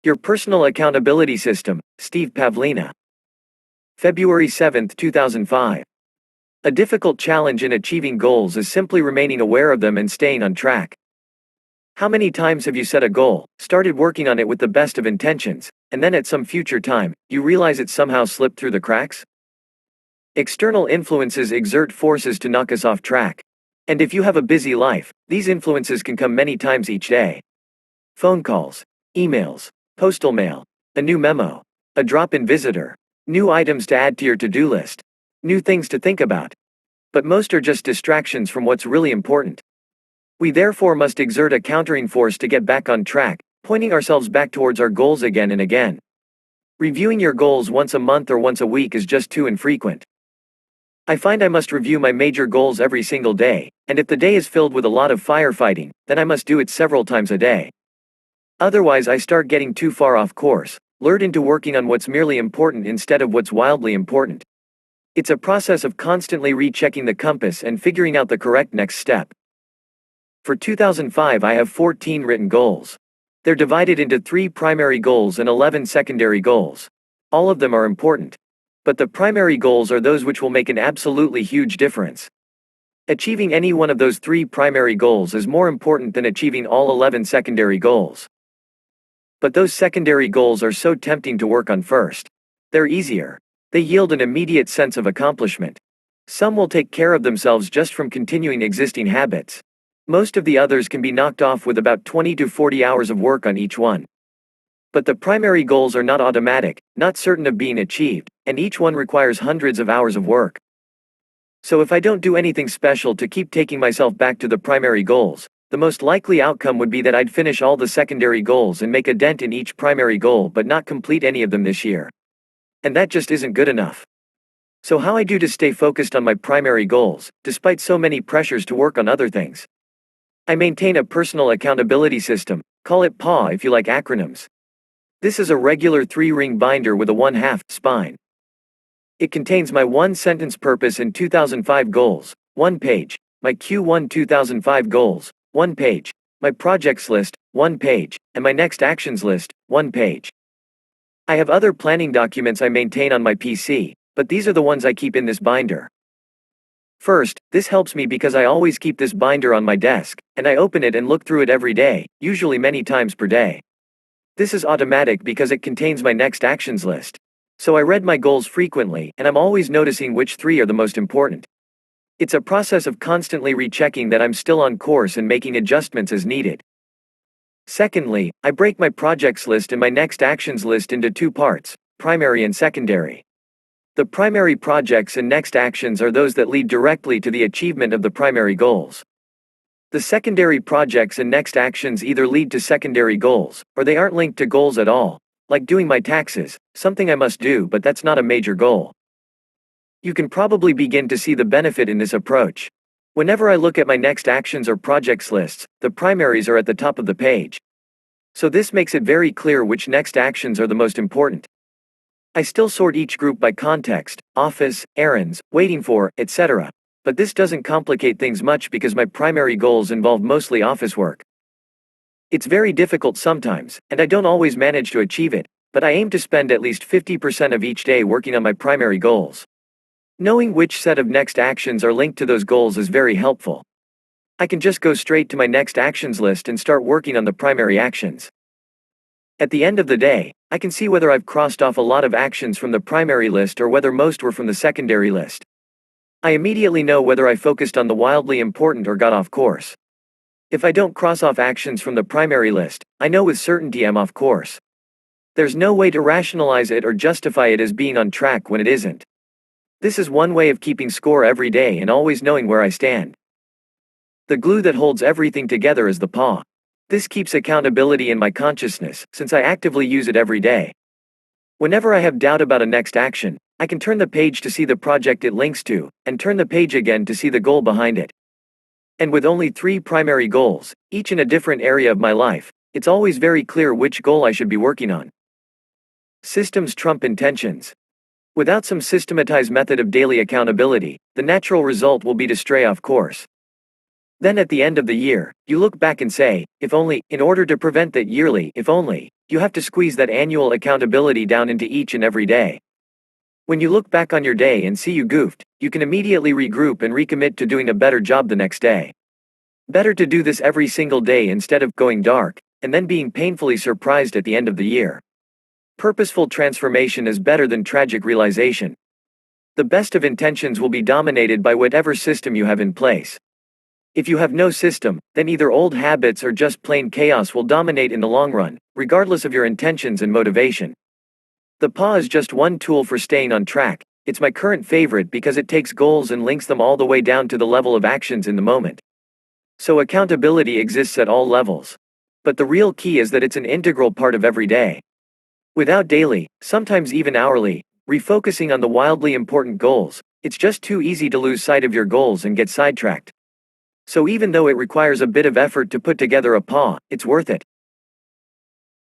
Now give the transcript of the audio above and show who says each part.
Speaker 1: Your personal accountability system, Steve Pavlina. February 7, 2005. A difficult challenge in achieving goals is simply remaining aware of them and staying on track. How many times have you set a goal, started working on it with the best of intentions, and then at some future time, you realize it somehow slipped through the cracks? External influences exert forces to knock us off track. And if you have a busy life, these influences can come many times each day. Phone calls, emails, postal mail, a new memo, a drop-in visitor, new items to add to your to-do list, new things to think about. But most are just distractions from what's really important. We therefore must exert a countering force to get back on track, pointing ourselves back towards our goals again and again. Reviewing your goals once a month or once a week is just too infrequent. I find I must review my major goals every single day, and if the day is filled with a lot of firefighting, then I must do it several times a day. Otherwise I start getting too far off course, lured into working on what's merely important instead of what's wildly important. It's a process of constantly rechecking the compass and figuring out the correct next step. For 2005 I have 14 written goals. They're divided into 3 primary goals and 11 secondary goals. All of them are important. But the primary goals are those which will make an absolutely huge difference. Achieving any one of those 3 primary goals is more important than achieving all 11 secondary goals. But those secondary goals are so tempting to work on first. They're easier. They yield an immediate sense of accomplishment. Some will take care of themselves just from continuing existing habits. Most of the others can be knocked off with about 20 to 40 hours of work on each one. But the primary goals are not automatic, not certain of being achieved, and each one requires hundreds of hours of work. So if I don't do anything special to keep taking myself back to the primary goals, the most likely outcome would be that I'd finish all the secondary goals and make a dent in each primary goal but not complete any of them this year. And that just isn't good enough. So how I do to stay focused on my primary goals, despite so many pressures to work on other things? I maintain a personal accountability system, call it PAW if you like acronyms. This is a regular 3-ring binder with a 1/2 spine. It contains my 1-sentence purpose and 2005 goals, 1 page, my Q1 2005 goals, 1 page, my projects list, 1 page, and my next actions list, 1 page. I have other planning documents I maintain on my PC, but these are the ones I keep in this binder. First, this helps me because I always keep this binder on my desk, and I open it and look through it every day, usually many times per day. This is automatic because it contains my next actions list. So I read my goals frequently, and I'm always noticing which 3 are the most important. It's a process of constantly rechecking that I'm still on course and making adjustments as needed. Secondly, I break my projects list and my next actions list into 2 parts, primary and secondary. The primary projects and next actions are those that lead directly to the achievement of the primary goals. The secondary projects and next actions either lead to secondary goals, or they aren't linked to goals at all, like doing my taxes, something I must do but that's not a major goal. You can probably begin to see the benefit in this approach. Whenever I look at my next actions or projects lists, the primaries are at the top of the page. So this makes it very clear which next actions are the most important. I still sort each group by context, office, errands, waiting for, etc. But this doesn't complicate things much because my primary goals involve mostly office work. It's very difficult sometimes, and I don't always manage to achieve it, but I aim to spend at least 50% of each day working on my primary goals. Knowing which set of next actions are linked to those goals is very helpful. I can just go straight to my next actions list and start working on the primary actions. At the end of the day, I can see whether I've crossed off a lot of actions from the primary list or whether most were from the secondary list. I immediately know whether I focused on the wildly important or got off course. If I don't cross off actions from the primary list, I know with certainty I'm off course. There's no way to rationalize it or justify it as being on track when it isn't. This is one way of keeping score every day and always knowing where I stand. The glue that holds everything together is the PAW. This keeps accountability in my consciousness, since I actively use it every day. Whenever I have doubt about a next action, I can turn the page to see the project it links to, and turn the page again to see the goal behind it. And with only 3 primary goals, each in a different area of my life, it's always very clear which goal I should be working on. Systems trump intentions. Without some systematized method of daily accountability, the natural result will be to stray off course. Then at the end of the year, you look back and say, if only, in order to prevent that yearly, if only, You have to squeeze that annual accountability down into each and every day. When you look back on your day and see you goofed, you can immediately regroup and recommit to doing a better job the next day. Better to do this every single day instead of going dark, and then being painfully surprised at the end of the year. Purposeful transformation is better than tragic realization. The best of intentions will be dominated by whatever system you have in place. If you have no system, then either old habits or just plain chaos will dominate in the long run, regardless of your intentions and motivation. The PAW is just one tool for staying on track. It's my current favorite because it takes goals and links them all the way down to the level of actions in the moment. So accountability exists at all levels. But the real key is that it's an integral part of every day. Without daily, sometimes even hourly, refocusing on the wildly important goals, it's just too easy to lose sight of your goals and get sidetracked. So even though it requires a bit of effort to put together a PAW, it's worth it.